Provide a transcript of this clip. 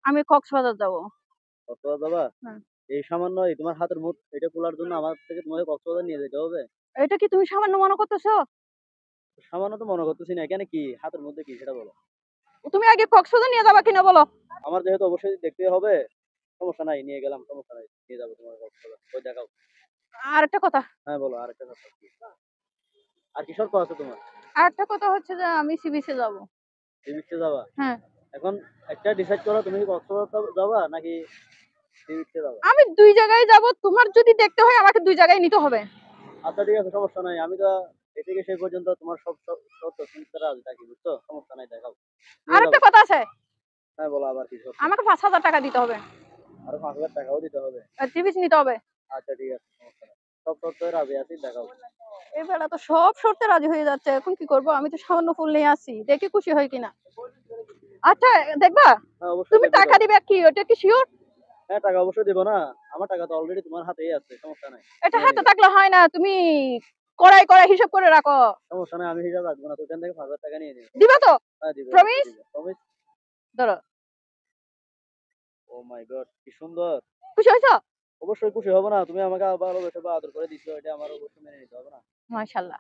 আমি কক্সবাজার যাব। কক্সবাজার যাবা? হ্যাঁ। এই সামান্য তোমার হাতের মুঠ এটা খোলার জন্য আমার থেকে তোমাকে কক্সবাজার নিয়ে যেতে হবে? এটা কি তুমি সামান্য মনে করতেছো? সামান্য তো মনে করতেছি না, এখানে কি হাতের মধ্যে কি সেটা বলো। তুমি আগে কক্সবাজার নিয়ে যাবা কিনা বলো? আমার যেহেতু অবশ্যই দেখতে হবে, সমস্যা নাই, নিয়ে গেলাম, সমস্যা নাই, নিয়ে যাবো তোমার কক্সবাজার, ওই দেখাও। আর একটা কথা, হ্যাঁ বলো, আরেকটা কথা কি? আর কি শর্ত আছে তোমার? আর একটা কথা হচ্ছে যে আমি সি বিচে যাব। সি বিচে যাবা? হ্যাঁ। এখন একটা ডিসাইড করো, তুমি কি কক্সবাজার যাবা নাকি সি বিচে যাবা? আমি দুই জায়গায় যাব, তোমার যদি দেখতে হয় আমাকে দুই জায়গায় নিতে হবে। আচ্ছা ঠিক আছে, সমস্যা নাই, আমি তো এদিকে সেই পর্যন্ত তোমার সব শর্ত শুনতে রাজি থাকি, বুঝছো? সমস্যা নাই, দেখাও, আর নিয়ে একটা যাবো। কথা আছে, হ্যাঁ বলো, আবার কি শর্ত? আমাকে 5,000 টাকা দিতে হবে। আরো 5,000 টাকাও দিতে হবে? আর সি বিচ নিতে হবে। আচ্ছা ঠিক আছে, সমস্যা নাই, সব শর্তে রাজি আছি, দেখাও। এবেলা তো সব শর্তে রাজি হয়ে যাচ্ছে, এখন কি করব? আমি তো সামান্য ফুল নিয়ে আসি, দেখি খুশি হয় কিনা। আচ্ছা, দেখবা? হ্যাঁ অবশ্যই তুমি দেখবো তো। টাকা দিবে কি, ওটা কি শিওর? হ্যাঁ টাকা অবশ্যই দিব না, আমার টাকা তো অলরেডি তোমার হাতেই আছে, সমস্যা নাই, এটা নিয়ে হাতে নিবে। থাকলে হয় না, তুমি কড়াই কড়াই হিসাব করে রাখো। সমস্যা নাই, আমি হিসাব রাখবো না, তো ওখান থেকে 5,000 টাকা নিয়ে নিবো। দিবা তো? হ্যাঁ দিব, অবশ্যই প্রমিস? দিব, প্রমিস। ধরো। ও মাই গড, কি সুন্দর। খুশি হয়েছো? অবশ্যই খুশি হব না, তুমি আমাকে ভালোবেসে বা আদর করে দিছো, এটা আমার অবশ্যই মেনে নিতে হবে না? মাশাআল্লাহ।